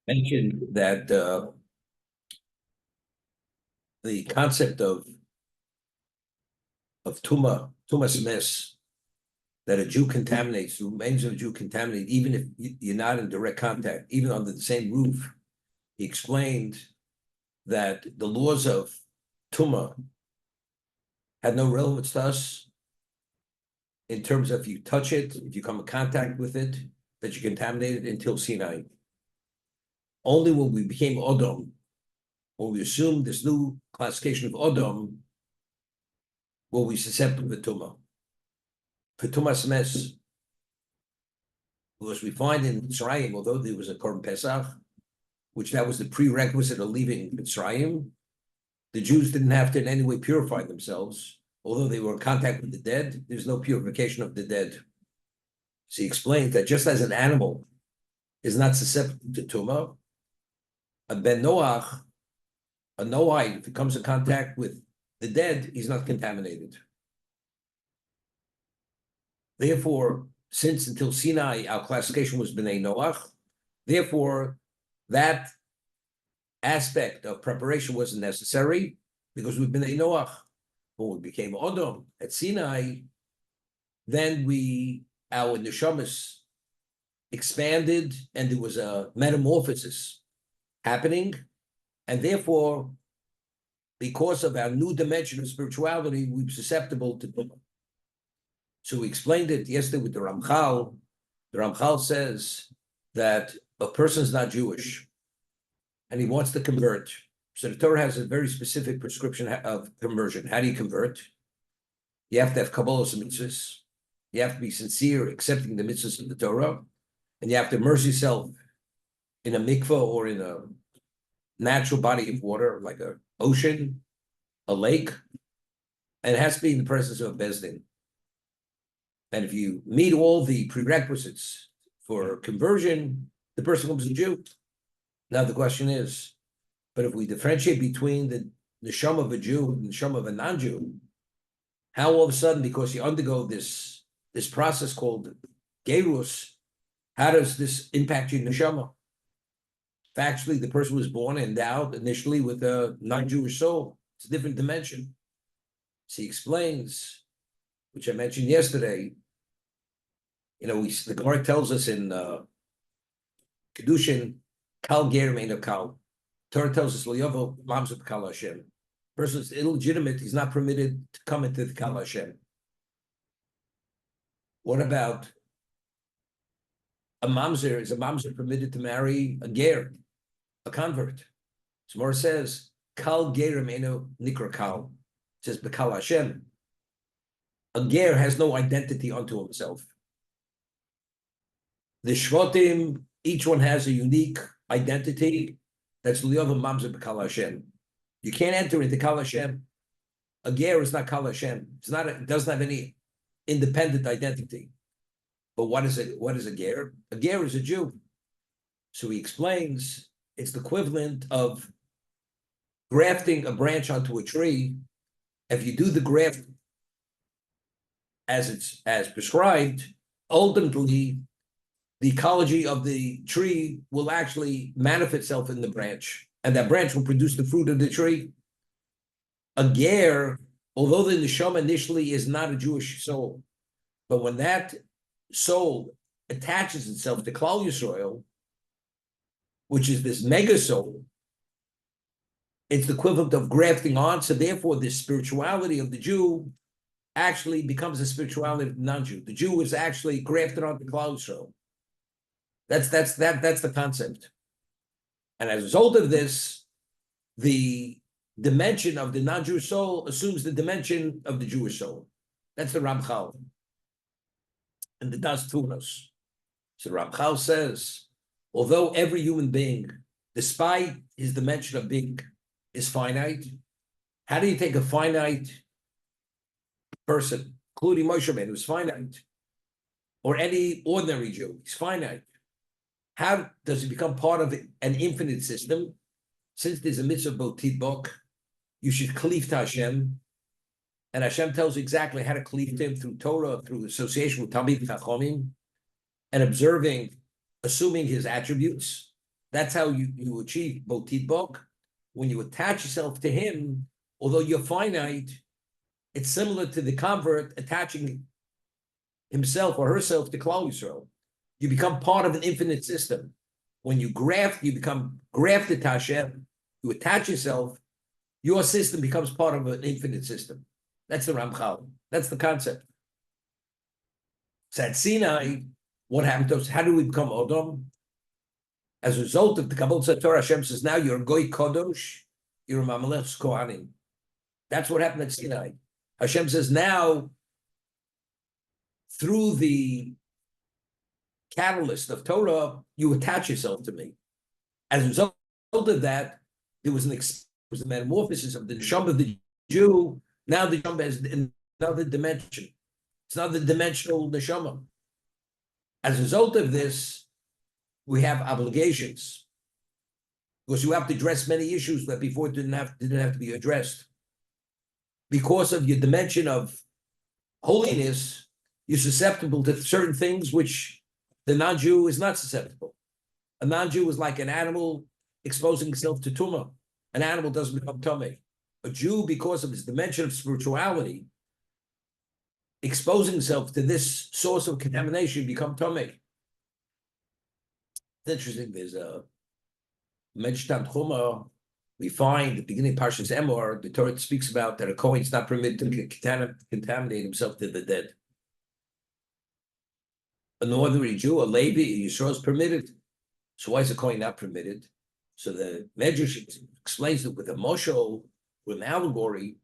mentioned that the concept of tumah smes, that a Jew contaminates, the remains of a Jew contaminate, even if you're not in direct contact, even under the same roof. He explained that the laws of tumah had no relevance to us in terms of if you touch it, if you come in contact with it, that you contaminated until Sinai. Only when we became Odom, when we assumed this new classification of Odom, were we susceptible to tumah. For tumah smes, because we find in Mitzrayim, although there was a Korban Pesach, which that was the prerequisite of leaving Mitzrayim, the Jews didn't have to in any way purify themselves. Although they were in contact with the dead, there's no purification of the dead. So he explained that just as an animal is not susceptible to tumah, a ben Noach, a Noahide, if he comes in contact with the dead, he's not contaminated. Therefore, since until Sinai, our classification was B'nai Noach, therefore, that aspect of preparation wasn't necessary because we've been B'nai Noach. When we became Odom at Sinai, then our neshamas expanded and there was a metamorphosis happening. And therefore, because of our new dimension of spirituality, we were susceptible to tumah. So we explained it yesterday with the Ramchal. The Ramchal says that a person's not Jewish and he wants to convert. So the Torah has a very specific prescription of conversion. How do you convert? You have to have Kabbalas mitzvahs. You have to be sincere, accepting the mitzvahs of the Torah. And you have to immerse yourself in a mikveh or in a natural body of water, like an ocean, a lake. And it has to be in the presence of a Bezdin. And if you meet all the prerequisites for conversion, the person becomes a Jew. Now the question is, but if we differentiate between the neshama of a Jew and the neshama of a non-Jew, how all of a sudden, because you undergo this process called gerus, how does this impact your neshama? Factually, the person was born endowed initially with a non-Jewish soul. It's a different dimension. So he explains, which I mentioned yesterday, the Gemara tells us in Kedushin, Kal Ger Meino Kal. Torah tells us, L'yovo mamzer b'Kal Hashem. Person is illegitimate, he's not permitted to come into the Kal Hashem. What about a mamzer? Is a mamzer permitted to marry a ger, a convert? So Gemara says, Kal Ger Meino Nikra Kal. It says b'Kal Hashem. A ger has no identity unto himself. The Shvatim, each one has a unique identity. That's L'yovo mamzer b'Kal Hashem. You can't enter into Kal Hashem. A ger is not Kal Hashem. It doesn't have any independent identity. But what is it? What is a ger? A ger is a Jew. So he explains it's the equivalent of grafting a branch onto a tree. If you do the graft as prescribed, ultimately the ecology of the tree will actually manifest itself in the branch, and that branch will produce the fruit of the tree. A ger, although the neshama initially is not a Jewish soul, but when that soul attaches itself to Klal Yisrael, which is this mega soul, it's the equivalent of grafting on. So therefore, the spirituality of the Jew actually becomes the spirituality of the non-Jew. The Jew is actually grafted onto Klal Yisrael. That's the concept. And as a result of this, the dimension of the non-Jewish soul assumes the dimension of the Jewish soul. That's the Ramchal. And the Das Tunos. So Ramchal says, although every human being, despite his dimension of being, is finite, how do you take a finite person, including Moshe Rabbeinu, who's finite, or any ordinary Jew, he's finite? How does it become part of an infinite system? Since there's a mitzvah botidbok, you should cleave to Hashem, and Hashem tells you exactly how to cleave to Him through Torah, through association with Talmid Chachomim, and assuming His attributes. That's how you achieve botidbok. When you attach yourself to him, although you're finite, it's similar to the convert attaching himself or herself to Klal Yisrael. You become part of an infinite system. When you graft, you become grafted to Hashem. You attach yourself, your system becomes part of an infinite system. That's the Ramchal. That's the concept. So at Sinai, what happened to us? How do we become Odom? As a result of the Kabbalah Torah, Hashem says, now you're a Goy Kodosh, you're a Mamelech's Kohanim. That's what happened at Sinai. Hashem says, now, through the catalyst of Torah, you attach yourself to me. As a result of that, there was a metamorphosis of the neshama of the Jew. Now the neshama has another dimension. It's not the dimensional neshama. As a result of this, we have obligations, because you have to address many issues that before didn't have to be addressed. Because of your dimension of holiness, you're susceptible to certain things which the non-Jew is not susceptible. A non-Jew is like an animal exposing itself to tumah. An animal doesn't become tummy. A Jew, because of his dimension of spirituality, exposing himself to this source of contamination, become tummy. It's interesting. There's a Medrash Chuma. We find at the beginning of Parshas Emor, the Torah speaks about that a Kohen is not permitted to contaminate himself to the dead. An ordinary Jew, a Levi, a Yisrael is permitted. So why is a Kohen not permitted? So the Medrash explains it with a moshel, with an allegory.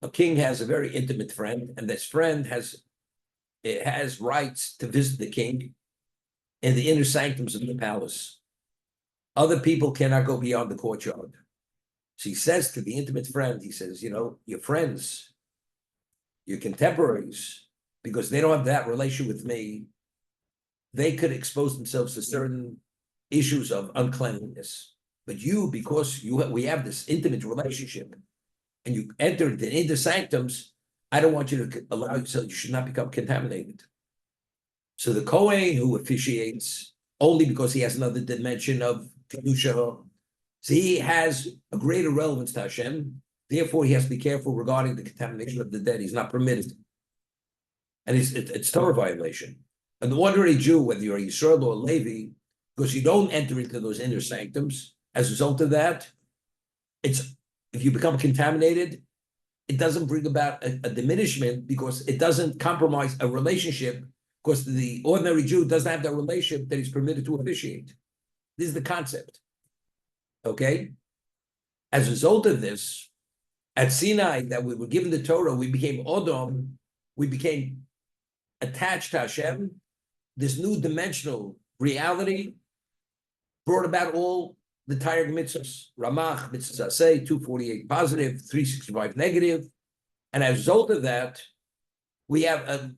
A king has a very intimate friend, and this friend has rights to visit the king in the inner sanctums of the palace. Other people cannot go beyond the courtyard. So he says to the intimate friend, he says, your friends, your contemporaries, because they don't have that relation with me, they could expose themselves to certain issues of uncleanliness. But you, because we have this intimate relationship, and you enter into the inner sanctums, I don't want you to allow yourself, you should not become contaminated. So the Kohen who officiates, only because he has another dimension of Kedusha, so he has a greater relevance to Hashem, therefore he has to be careful regarding the contamination of the dead. He's not permitted. And it's Torah violation. And the ordinary Jew, whether you're a Yisrael or a Levi, because you don't enter into those inner sanctums, as a result of that, if you become contaminated, it doesn't bring about a diminishment, because it doesn't compromise a relationship, because the ordinary Jew doesn't have that relationship that he's permitted to officiate. This is the concept. Okay? As a result of this, at Sinai, that we were given the Torah, we became Odom, we became attached to Hashem. This new dimensional reality brought about all the Tayag mitzvahs, Ramach, mitzvahs aseh, 248 positive, 365 negative. And as a result of that, we have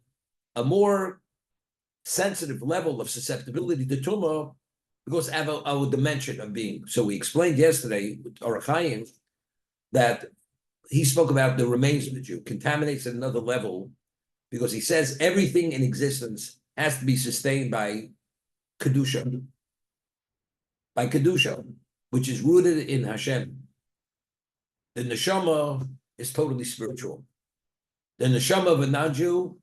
a more sensitive level of susceptibility to tumah, because of our dimension of being. So we explained yesterday with Orachayim that he spoke about the remains of the Jew, contaminates at another level, because he says everything in existence has to be sustained by Kedusha, which is rooted in Hashem. The neshama is totally spiritual. The neshama of a non-Jew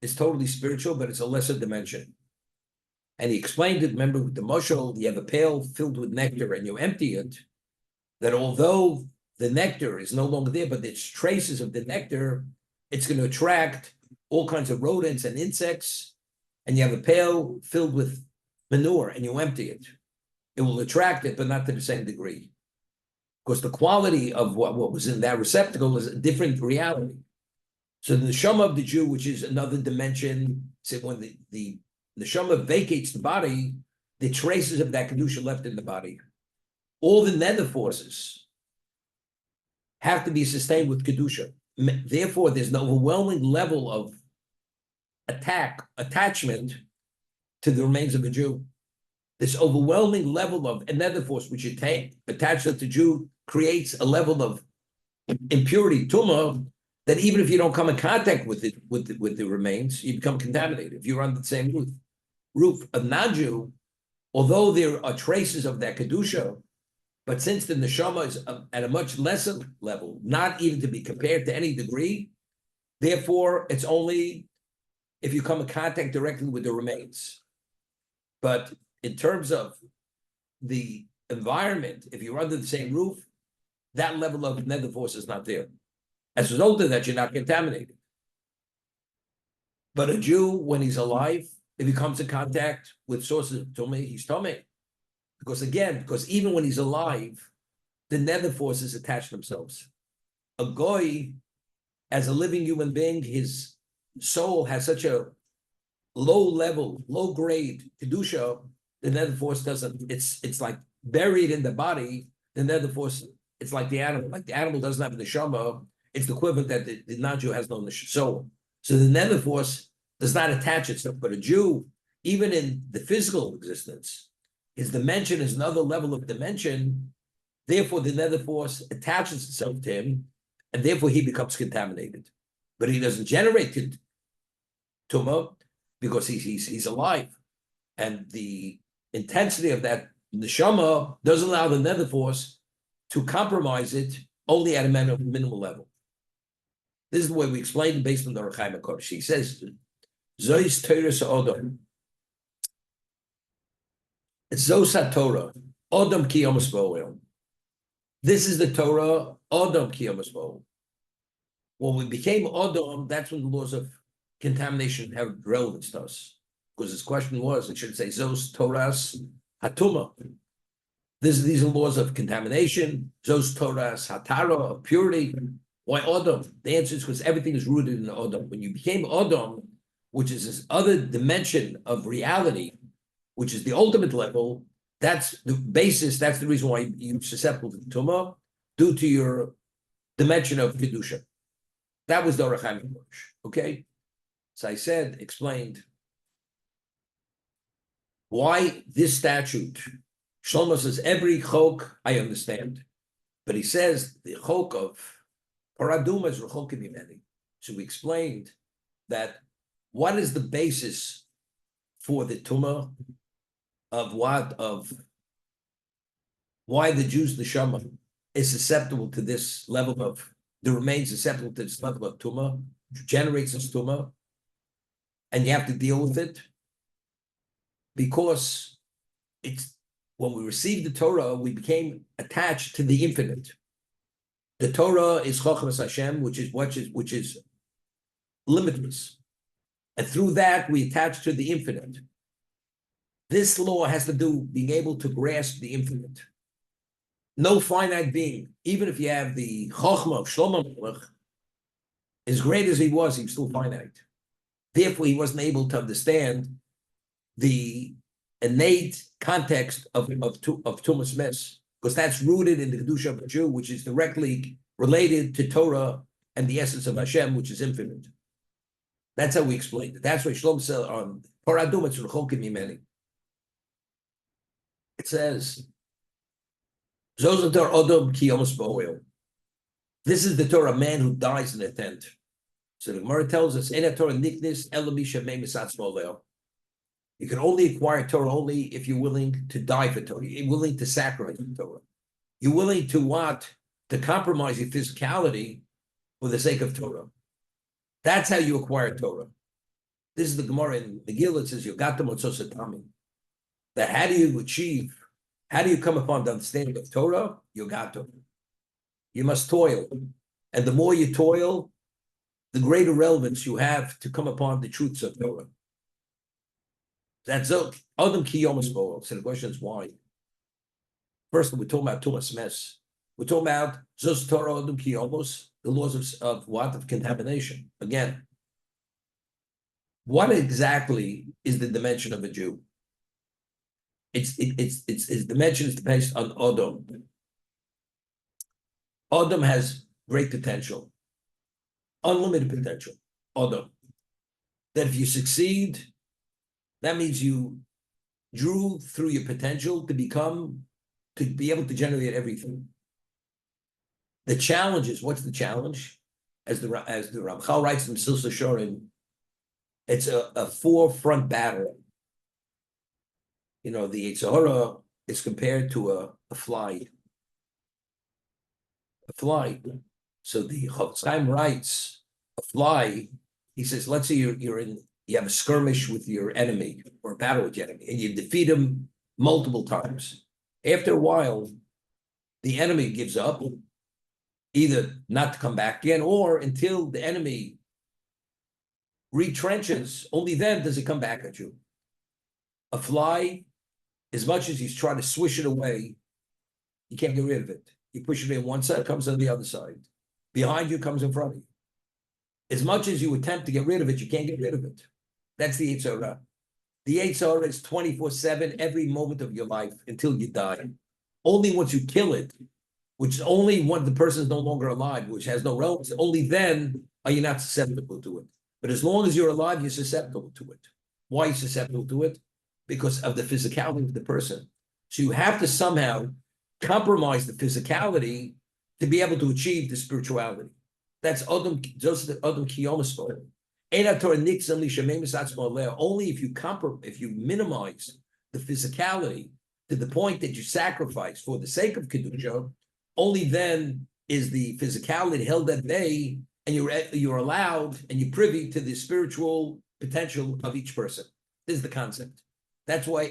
is totally spiritual, but it's a lesser dimension. And he explained it, remember, with the moshel, you have a pail filled with nectar and you empty it, that although the nectar is no longer there, but it's traces of the nectar, it's going to attract all kinds of rodents and insects. And you have a pail filled with manure and you empty it. It will attract it, but not to the same degree. Because the quality of what was in that receptacle is a different reality. So the neshama of the Jew, which is another dimension, so when the neshama vacates the body, the traces of that kedusha left in the body. All the nether forces have to be sustained with kedusha. Therefore, there's an overwhelming level of attachment to the remains of a Jew. This overwhelming level of nether force, which you take attached to the Jew, creates a level of impurity, tumah, that even if you don't come in contact with it, with the remains, you become contaminated. If you're under the same roof. A non-Jew although there are traces of that kedusha, but since the neshama is at a much lesser level, not even to be compared to any degree, therefore it's only if you come in contact directly with the remains. But in terms of the environment, if you're under the same roof, that level of nether force is not there. As a result of that, you're not contaminated. But a Jew, when he's alive, if he comes in contact with sources of tumah, he's tumah. Because even when he's alive, the nether forces attach themselves. A goy, as a living human being, his soul has such a low level, low grade kedusha, the nether force doesn't, it's like buried in the body, the nether force, it's like the animal. Like the animal doesn't have the neshama, it's the equivalent that the non-Jew has no soul. So the nether force does not attach itself. But a Jew, even in the physical existence, his dimension is another level of dimension. Therefore, the nether force attaches itself to him, and therefore he becomes contaminated. But he doesn't generate tumah because he's alive, and the intensity of that neshama doesn't allow the nether force to compromise it only at a minimal level. This is the way we explain it based on the Rechaim HaKodesh. He says, Zois Torah Sa'odom. It's Zos Torah. Odom ki yomas bo'el. This is the Torah, Odom ki yomas bo'el. When we became Odom, that's when the laws of contamination have relevance to us. Because his question was, it should say Zos Torahs Hatuma. These are laws of contamination, Zos Torahs Hatara, of purity. Why Odom? The answer is because everything is rooted in Odom. When you became Odom, which is this other dimension of reality, which is the ultimate level, that's the basis, that's the reason why you're susceptible to tumah, due to your dimension of kedusha. That was the Orach HaMikdash, okay? So I said, explained why this statute. Shlomo says every chok I understand, but he says the chok of paraduma is rechok mimeni. So we explained that what is the basis for the tumah of why the Jews neshama is susceptible to this level of the remains susceptible to this level of tumah, generates this tumah, and you have to deal with it because it's when we received the Torah, we became attached to the infinite. The Torah is Chochmas Hashem, which is limitless, and through that we attach to the infinite. This law has to do being able to grasp the infinite. No finite being, even if you have the Chochmah of Shlomo Melech, as great as he was still finite. Therefore, he wasn't able to understand the innate context of Tumas Mes, because that's rooted in the Kedusha of a Jew, which is directly related to Torah and the essence of Hashem, which is infinite. That's how we explained it. That's why Shlomo said on Paradum it's Rechokim Mimeni. It says, Zozatar Odom Ki Yomas Bo'el. This is the Torah, a man who dies in a tent. So the Gemara tells us, "Ena Torah niknis elamisha me'misatz moleo." You can only acquire Torah only if you're willing to die for Torah. You're willing to sacrifice for Torah. You're willing to what? To compromise your physicality for the sake of Torah. That's how you acquire Torah. This is the Gemara in Megillah. It says, "Yogatam otzosatami." That how do you come upon the understanding of Torah? Yogatam. You must toil. And the more you toil, the greater relevance you have to come upon the truths of Torah. That's Adam Ki Yomas Bo'el. So the question is why? First, we're talking about Tumas Mes. We're talking about Zos Torah Adam Ki Yomos, the laws of what? Of contamination. Again, what exactly is the dimension of a Jew? Its dimension is based on Adam. Adam has great potential, unlimited potential. Adam. That if you succeed, that means you drew through your potential to be able to generate everything. The challenge is, what's the challenge? As the Ramchal writes in Silsa Shorim, it's a forefront battle. the Yetzer Hara is compared to a fly. A fly. So the Chofetz Chaim writes, a fly, he says, let's say you have a skirmish with your enemy or a battle with your enemy, and you defeat him multiple times. After a while, the enemy gives up, either not to come back again, or until the enemy retrenches, only then does it come back at you. A fly, as much as he's trying to swish it away, you can't get rid of it. You push it in one side, it comes on the other side. Behind you comes in front of you. As much as you attempt to get rid of it, you can't get rid of it. That's the Yetzer Hara. The Yetzer Hara is 24/7 every moment of your life until you die. Only once you kill it, which is only when the person is no longer alive, which has no relevance, only then are you not susceptible to it. But as long as you're alive, you're susceptible to it. Why are you susceptible to it? Because of the physicality of the person. So you have to somehow compromise the physicality to be able to achieve the spirituality. That's Adam Kiyomas. Only if you minimize the physicality to the point that you sacrifice for the sake of Kedusha, only then is the physicality held at bay, and you're allowed and you're privy to the spiritual potential of each person. This is the concept. That's why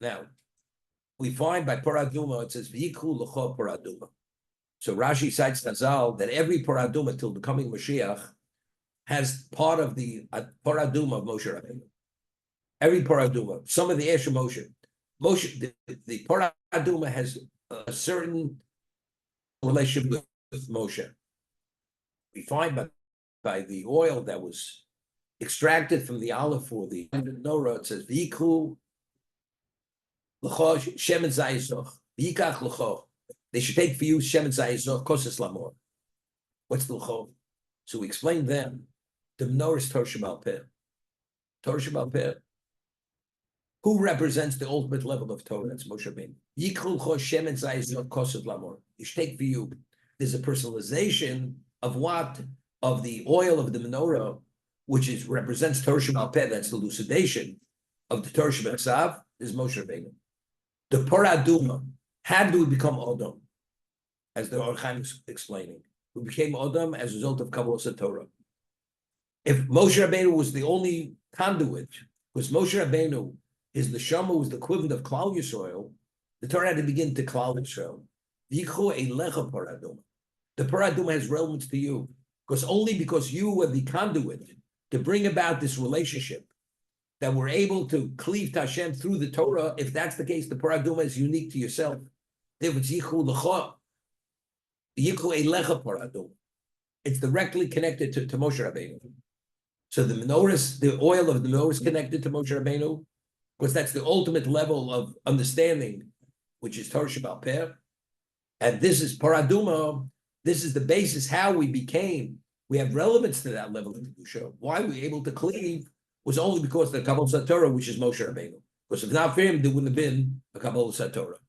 now we find by Paraduma it says V'yikhu l'cho Paraduma. So Rashi cites Chazal that every Paraduma till the coming Mashiach has part of the Paraduma of Moshe Rabbeinu. Every Paraduma, some of the Esher Moshe, the Paraduma has a certain relationship with Moshe. We find by the oil that was extracted from the olive or the menorah, it says V'yikhu l'cho shemen zayizoch v'yikach l'cho. They should take for you shemen zayizoch koses lamor. What's the l'cho? So we explained them. The menorah is Torah Sheba'al Peh. Torah Sheba'al Peh. Who represents the ultimate level of Torah? That's Moshe Rabbeinu. Yikhu l'cho shemen zayizoch koses lamor. You should take for you. There's a personalization of what? Of the oil of the menorah, which represents Torah Sheba'al Peh. That's the elucidation of the Torah Sheba'al Ksav, is Moshe Rabbeinu. The Paraduma, how do we become Adam? As the Kohanim is explaining. We became Adam as a result of Kabbalas Torah. If Moshe Rabbeinu was the only conduit, because Moshe Rabbeinu, his neshama was the equivalent of Klal Yisrael, the Torah had to begin to Klal Yisrael. Yichu eilecha Paraduma. The Paraduma has relevance to you, because you were the conduit to bring about this relationship, that we're able to cleave to Hashem through the Torah. If that's the case, the Paraduma is unique to yourself. Therefore, it's Yichu L'cha, Yichu Eilecha Paraduma. It's directly connected to Moshe Rabbeinu. So the menorah, the oil of the menorah is connected to Moshe Rabbeinu, because that's the ultimate level of understanding, which is Torah Sheba'al Peh. And this is Paraduma. This is the basis how we have relevance to that level of Kedusha. Why we're able to cleave was only because of the Kabbalas Torah, which is Moshe Rabbeinu. Because if not for him, there wouldn't have been a Kabbalas Torah.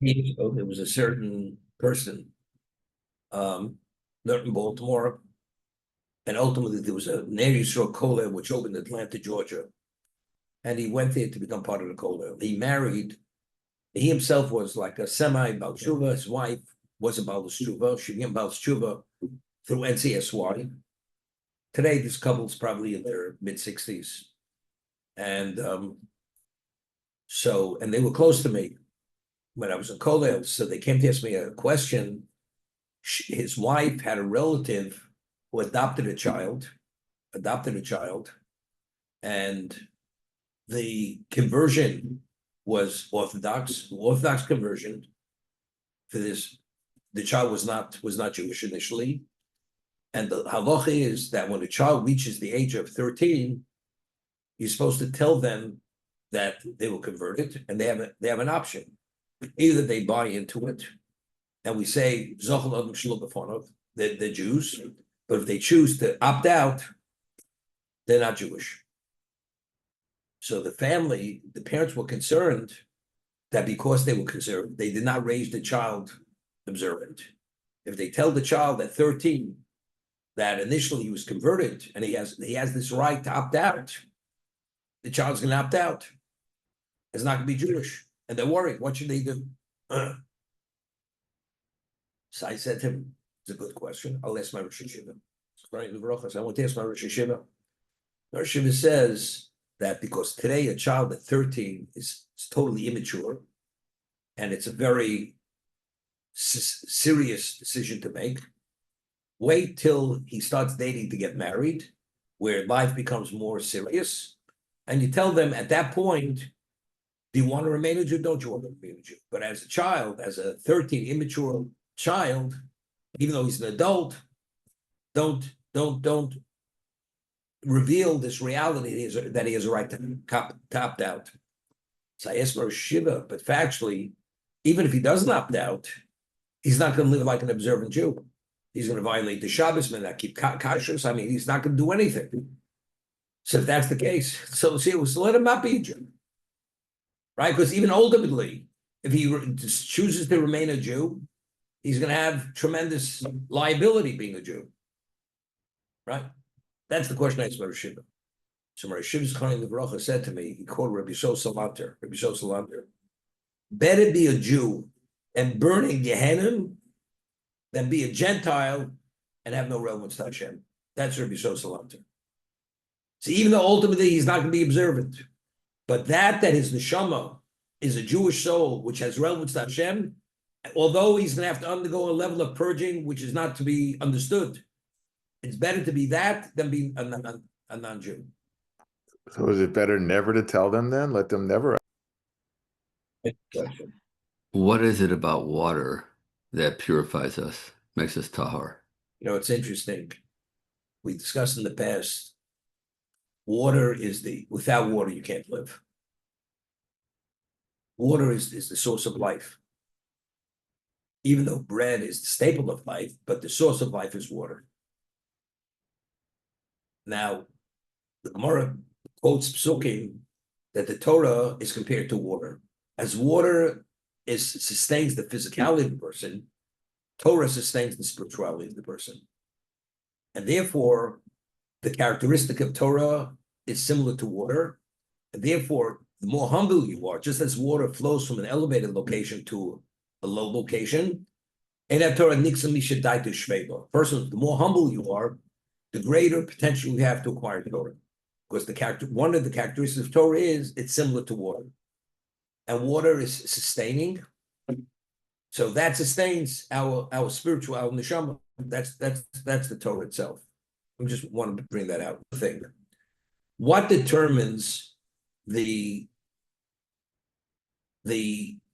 There was a certain person, not in Baltimore, and ultimately there was a Ner Yisrael Kollel which opened in Atlanta, Georgia, and he went there to become part of the Kollel. He himself was like a semi-Baal Tshuva. His wife was a Baal Tshuva. She became Baal Tshuva through NCSY. Today, this couple's probably in their mid-60s. And and they were close to me when I was in Kollel. So they came to ask me a question. His wife had a relative who adopted a child, and the conversion was Orthodox conversion for this. The child was not Jewish initially. And the halacha is that when a child reaches the age of 13, you're supposed to tell them that they will convert it, and they have an option. Either they buy into it, and we say they're Jews, but if they choose to opt out, they're not Jewish. So the parents were concerned that because they were concerned, they did not raise the child observant. If they tell the child at 13 that initially he was converted and he has this right to opt out, the child's going to opt out. It's not going to be Jewish. And they're worried. What should they do? So I said to him, it's a good question. I'll ask my Rosh Hashiva. I want to ask my Rosh Hashiva. Rosh Hashiva says that because today a child at 13 is totally immature, and it's a very serious decision to make. Wait till he starts dating to get married, where life becomes more serious, and you tell them at that point, do you want to remain a Jew? Don't you want to remain a Jew? But as a child, as a 13 immature child, even though he's an adult, don't reveal this reality that he has a right to opt out. So I asked Rosh Hashiva, but factually, even if he doesn't opt out, he's not going to live like an observant Jew. He's going to violate the Shabbos, may not keep kashrus. I mean, he's not going to do anything. So if that's the case, so let him not be a Jew, right? Because even ultimately, if he chooses to remain a Jew, he's going to have tremendous liability being a Jew, right? That's the question I asked Rosh Hashiva. So Rosh Hashiva's Kohanim Livracha said to me, he called Rabbi Sosalanter, better be a Jew and burn in Gehenna than be a Gentile and have no relevance to Hashem. That's Rabbi Sosalanter. So even though ultimately he's not going to be observant, but that his neshama is a Jewish soul which has relevance to Hashem, although he's going to have to undergo a level of purging which is not to be understood, it's better to be that than be a non-Jew. So is it better never to tell them then? Let them never. What is it about water that purifies us, makes us tahar? You know, it's interesting. We discussed in the past, water is without water you can't live. Water is the source of life. Even though bread is the staple of life, but the source of life is water. Now, the Gemara quotes psukim that the Torah is compared to water. As water sustains the physicality of the person, Torah sustains the spirituality of the person. And therefore, the characteristic of Torah is similar to water. And therefore, the more humble you are, just as water flows from an elevated location to a low location, and that Torah nixam mishadai to shveba. Person, the more humble you are, the greater potential you have to acquire Torah. Because one of the characteristics of Torah is it's similar to water. And water is sustaining. So that sustains our spiritual, our neshama. That's the Torah itself. I just want to bring that out. Thing. What determines the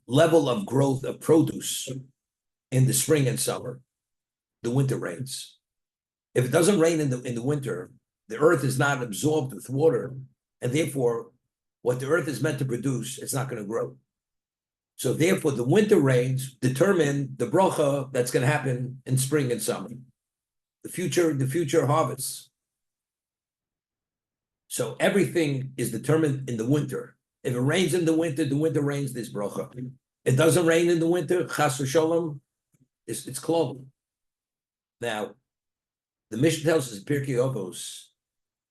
level of growth of produce in the spring and summer? The winter rains. If it doesn't rain in the winter, the earth is not absorbed with water, and therefore, what the earth is meant to produce, it's not going to grow. So therefore, the winter rains determine the bracha that's going to happen in spring and summer, the future harvests. So everything is determined in the winter. If it rains in the winter rains this bracha. It doesn't rain in the winter, chas v'sholom, it's closed. Now, the Mishnah tells us in Pirkei Avos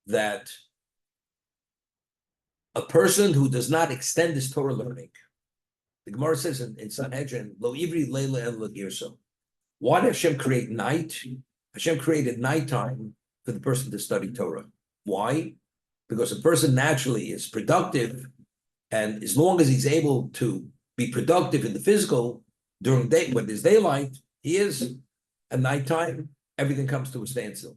that a person who does not extend his Torah learning, the Gemara says in Sanhedrin, lo ivri leila el girso. Why did Hashem create night? Hashem created nighttime for the person to study Torah. Why? Because a person naturally is productive, and as long as he's able to be productive in the physical during day when there's daylight, he is. At nighttime, everything comes to a standstill.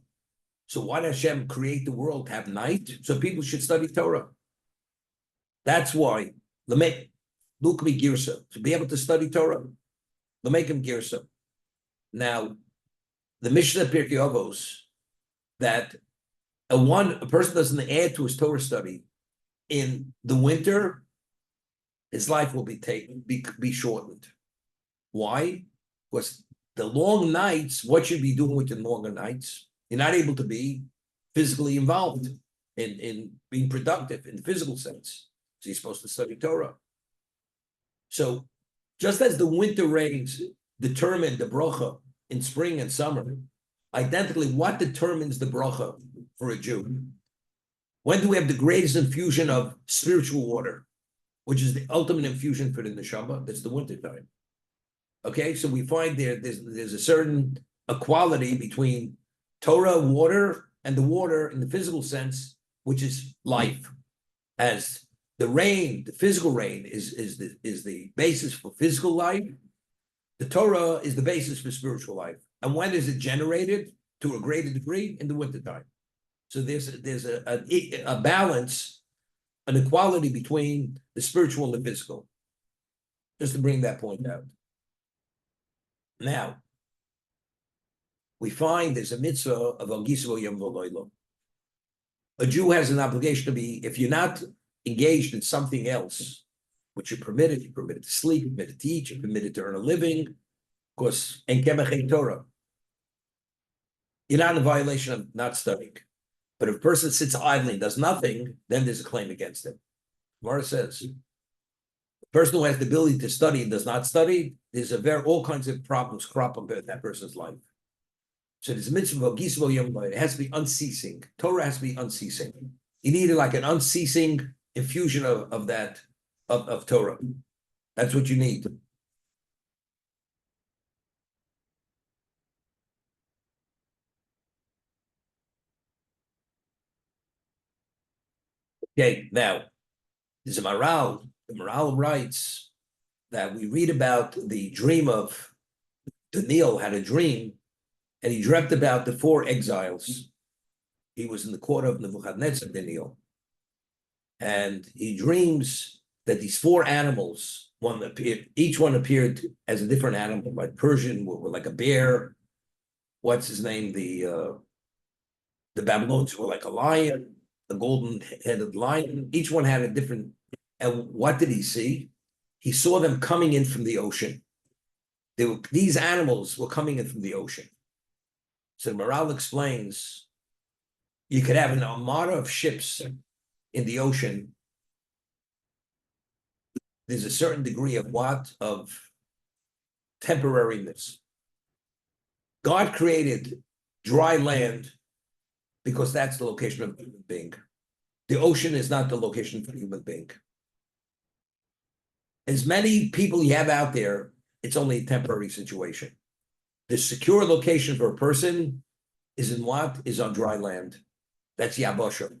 So why did Hashem create the world to have night? So people should study Torah. That's why. Lukmi Girsa, to be able to study Torah. Lamekim Girsa. Now, the Mishnah Pirkei Avos, that a person doesn't add to his Torah study in the winter, his life will be shortened. Why? Because the long nights, what should you be doing with the longer nights? You're not able to be physically involved in being productive in the physical sense. So you're supposed to study Torah. So just as the winter rains determine the bracha in spring and summer, identically, what determines the bracha for a Jew? When do we have the greatest infusion of spiritual water, which is the ultimate infusion for the neshama? That's the winter time. Okay, so we find there's a certain equality between Torah water and the water in the physical sense, which is life. As the rain, the physical rain is the basis for physical life. The Torah is the basis for spiritual life. And when is it generated? To a greater degree in the wintertime. So there's a balance, an equality between the spiritual and the physical. Just to bring that point out. Now, we find there's a mitzvah of Al Gisvo Yom V'Loilo. A Jew has an obligation to be, if you're not engaged in something else, which you're permitted to sleep, you're permitted to eat, you're permitted to earn a living, of course, en kemach en Torah. You're not in violation of not studying. But if a person sits idly and does nothing, then there's a claim against him. Gemara says, the person who has the ability to study and does not study, there's all kinds of problems crop up in that person's life. So there's a mitzvah of Gisvo Yom. It has to be unceasing. Torah has to be unceasing. You need like an unceasing infusion of Torah. That's what you need. Okay, now there's a Maral. The Maral writes that we read about the dream of Daniel had a dream, and he dreamt about the 4 exiles. He was in the court of Nebuchadnezzar, Daniel, and he dreams that these 4 animals, each one appeared as a different animal, like Persian, were like a bear. What's his name? The Babylonians were like a lion. The golden-headed lion. Each one had a different. And what did he see? He saw them coming in from the ocean. These animals were coming in from the ocean. So the Maral explains, you could have an armada of ships in the ocean. There's a certain degree of temporariness. God created dry land because that's the location of a human being. The ocean is not the location for a human being. As many people you have out there, it's only a temporary situation. The secure location for a person is in what? Is on dry land. That's Yabosha.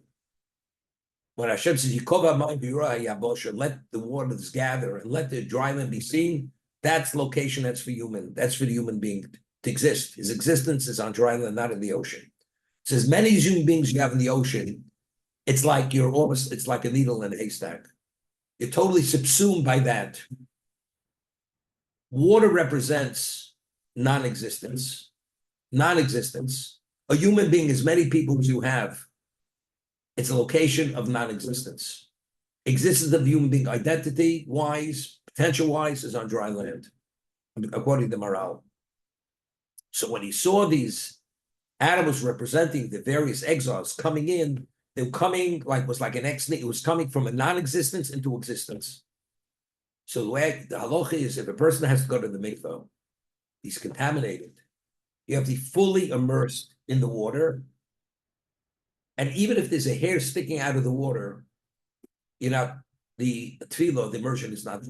When Hashem says, Yabosha, let the waters gather and let the dry land be seen, that's location, that's for the human being to exist. His existence is on dry land, not in the ocean. So as many human beings you have in the ocean, it's like it's like a needle in a haystack. You're totally subsumed by that. Water represents non-existence. Non-existence. A human being, as many people as you have, it's a location of non-existence. Existence of human being, identity-wise, potential-wise, is on dry land, according to Maral. So when he saw these animals representing the various exiles coming in, they were coming was like an ex. It was coming from a non-existence into existence. So the way the halacha is, if a person has to go to the mikvah, he's contaminated. You have to be fully immersed in the water, and even if there's a hair sticking out of the water, the tefillah, the immersion is not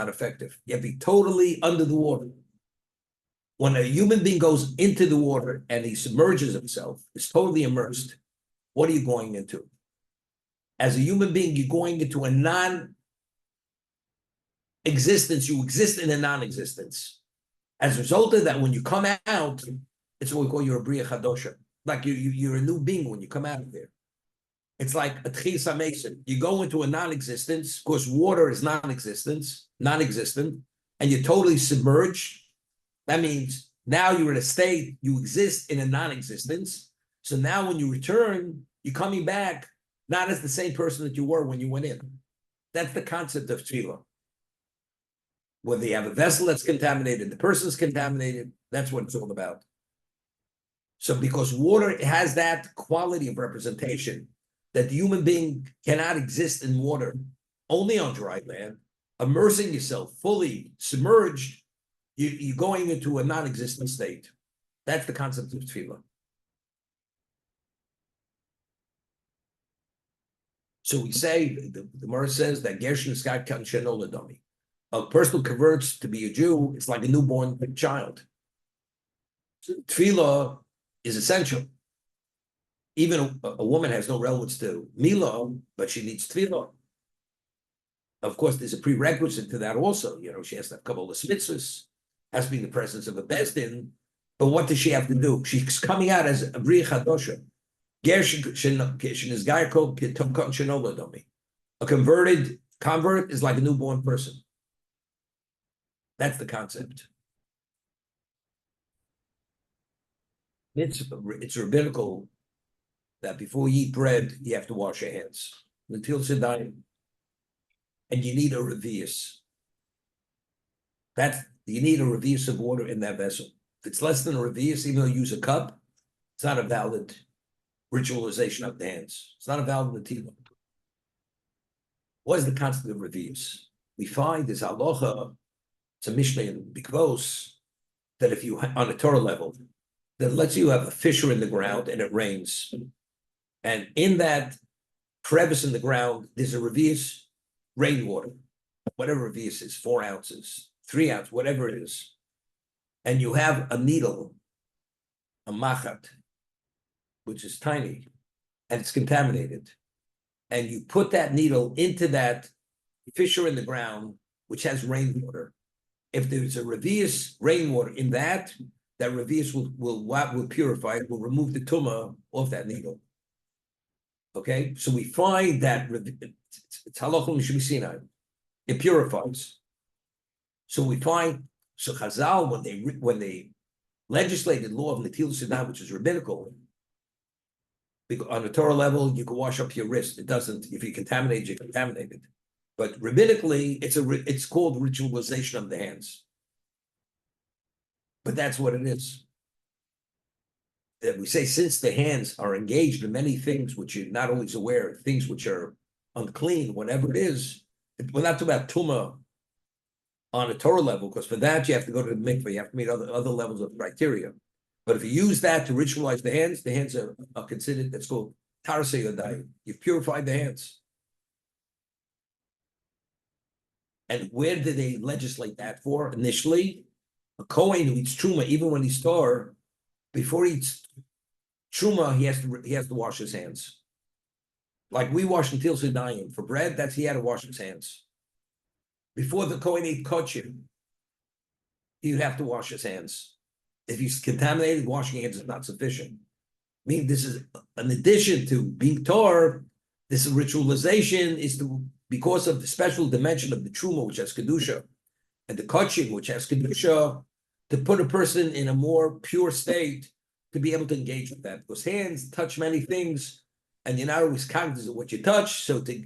effective. You have to be totally under the water. When a human being goes into the water and he submerges himself, is totally immersed, what are you going into? As a human being, you're going into a non-existence. You exist in a non-existence. As a result of that, when you come out, it's what we call your Bria Chadosha. Like you're a new being when you come out of there. It's like a Tchisa Mason. You go into a non-existence, of course, water is non-existent, and you're totally submerged. That means now you're in a state, you exist in a non-existence. So now when you return, you're coming back not as the same person that you were when you went in. That's the concept of tefillah. Whether you have a vessel that's contaminated, the person's contaminated, that's what it's all about. So because water has that quality of representation, that the human being cannot exist in water, only on dry land, immersing yourself fully submerged, you're going into a non-existent state. That's the concept of tefillah. So we say, the Gemara says that Gershon is God kan shenola dami. A person who converts to be a Jew, it's like a newborn child. So tefillah is essential. Even a woman has no relevance to Mila, but she needs tefillah. Of course, there's a prerequisite to that also. She has to have a couple of mitzvahs, has to be in the presence of a bezdin. But what does she have to do? She's coming out as a Bria Chadosha. A convert is like a newborn person. That's the concept. It's rabbinical that before you eat bread, you have to wash your hands. Until Sinai. And you need a revius. You need a revius of water in that vessel. If it's less than a revius, even though you use a cup, it's not a valid ritualization of the hands. It's not a valid netilah. What is the concept of revius? We find this halacha, it's a Mishnah in Bikvos, that if you, on a Torah level, that lets you have a fissure in the ground and it rains. And in that crevice in the ground, there's a revius, rainwater, whatever revius is, 4 ounces, 3 ounces, whatever it is. And you have a needle, a machat, which is tiny, and it's contaminated. And you put that needle into that fissure in the ground, which has rainwater. If there's a revius rainwater in that revius will purify it, will remove the tumah off that needle. Okay, so we find that it's halachic should be Sinai. It purifies. So we find Chazal when they legislated law of Netilas Sinai, which is rabbinical. On the Torah level, you can wash up your wrist. It doesn't. If you contaminate, you're contaminated. But rabbinically, it's called ritualization of the hands. But that's what it is. That we say, since the hands are engaged in many things which you're not always aware of, things which are unclean, whatever it is, we're not talking about tumah on a Torah level, because for that you have to go to the mikveh, you have to meet other levels of criteria. But if you use that to ritualize the hands are considered, that's called tarasei yadayim. You've purified the hands. And where did they legislate that for? Initially, a Kohen who eats truma, even when he's tor, before he eats truma, he has to wash his hands. Like we wash until Sinai for bread, he had to wash his hands. Before the Kohen ate kochim, he'd have to wash his hands. If he's contaminated, washing hands is not sufficient. I mean, this is an addition to being tor. This ritualization is because of the special dimension of the truma, which has kedusha, and the kochim, which has kedusha, to put a person in a more pure state to be able to engage with that. Because hands touch many things, and you're not always cognizant of what you touch. So to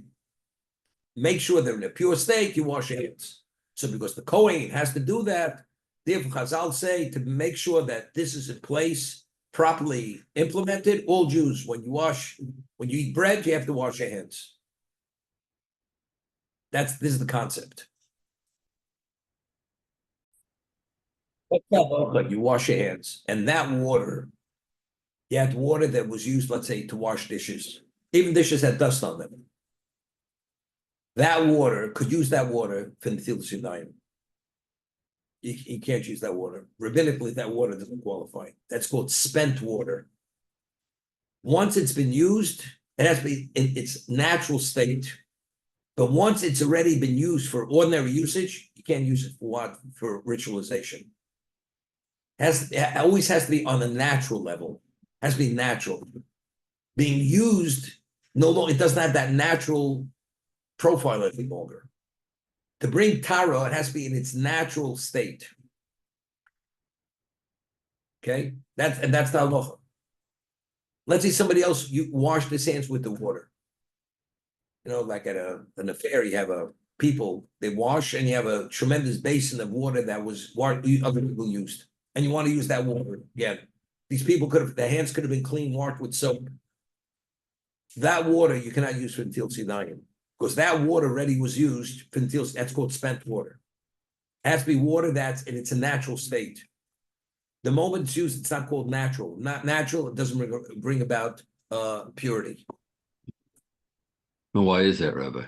make sure they're in a pure state, you wash your hands. So because the Kohen has to do that, therefore Chazal say to make sure that this is in place, properly implemented, all Jews, when you eat bread, you have to wash your hands. This is the concept. But you wash your hands, and that water, you had water that was used, let's say, to wash dishes, even dishes had dust on them. That water, could use that water for Netilas Yadayim. You can't use that water. Rabbinically, that water doesn't qualify. That's called spent water. Once it's been used, it has to be in its natural state. But once it's already been used for ordinary usage, you can't use it for what? For ritualization. It always has to be on a natural level. It has to be natural. Being used, no longer, it doesn't have that natural profile any longer. To bring tara, it has to be in its natural state. Okay, that's the halacha. Let's say somebody else washed his hands with the water. Like at an affair, you have people they wash, and you have a tremendous basin of water that was other people used, and you want to use that water again. These people their hands could have been clean, washed with soap. That water you cannot use for Netilas Yadayim. Because that water already was used for that's called spent water. It has to be water that's in its natural state. The moment it's used, it's not called natural. Not natural, it doesn't bring about purity. And why is that, Rabbi?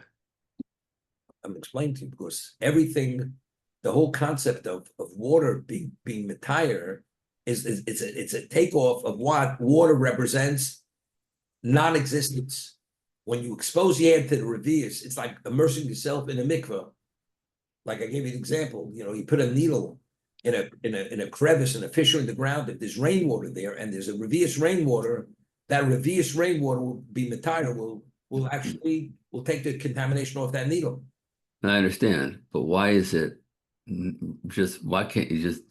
I'm explaining to you because everything, the whole concept of water being matire it's a takeoff of what water represents non-existence. When you expose the hand to the reveres, it's like immersing yourself in a mikveh. Like I gave you an example, you put a needle in a crevice, in a fissure in the ground. If there's rainwater there and there's a revius rainwater, that revius rainwater will be matire, will take the contamination off that needle. And I understand, but why is it why can't you just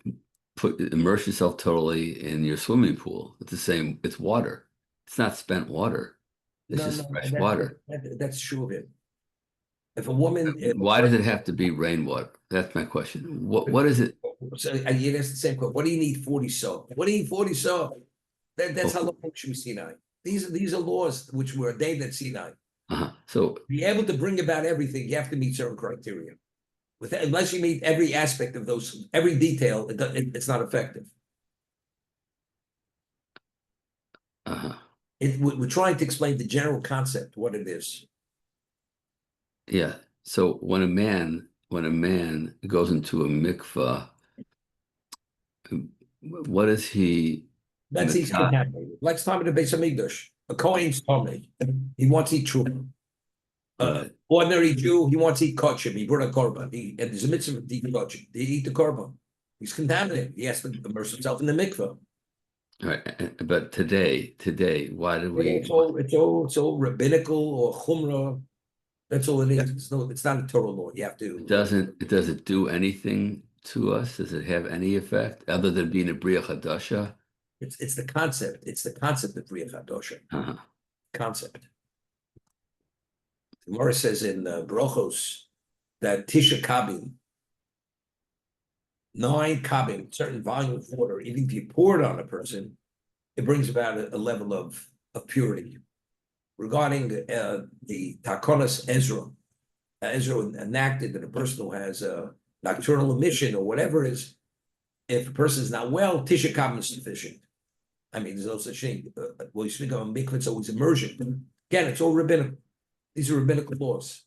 immerse yourself totally in your swimming pool? It's the same, it's water. It's not spent water. It's just fresh water. That's true of it. If a woman, Why does it have to be rainwater? That's my question. What is it? So you ask the same question. What do you need 40 soap? What do you need 40 soap? That's how long should Sinai. These are laws which were ordained at Sinai. So to be able to bring about everything, you have to meet certain criteria. Unless you meet every aspect of those, every detail, it's not effective. We're trying to explain the general concept, what it is. Yeah. So when a man goes into a mikvah, what is he? That's he's contaminated. Like time in the base of Migdash. A Kohen's tummy. He wants to eat true. Ordinary Jew, he wants to eat kosher. He brought a korban. And there's a mitzvah to eat kosher. They eat the korban. He's contaminated. He has to immerse himself in the mikvah. All right, but today, why do we? It's all rabbinical or chumrah. That's all it is. It's not a Torah law. You have to. Does it do anything to us? Does it have any effect other than being a Bria Chadasha? It's the concept. It's the concept of Bria Chadasha. Concept. The Gemara says in Brochos that Tisha Kabim, 9 kabim, certain volume of water, even if you pour it on a person, it brings about a level of purity. Regarding the Takonas Ezra, Ezra enacted that a person who has a nocturnal emission or whatever it is, if a person is not well, Tisha Kabim is sufficient. I mean, there's no such thing. Well, you speak of a mikvah, it's always immersion. Again, it's all rabbinical. These are rabbinical laws.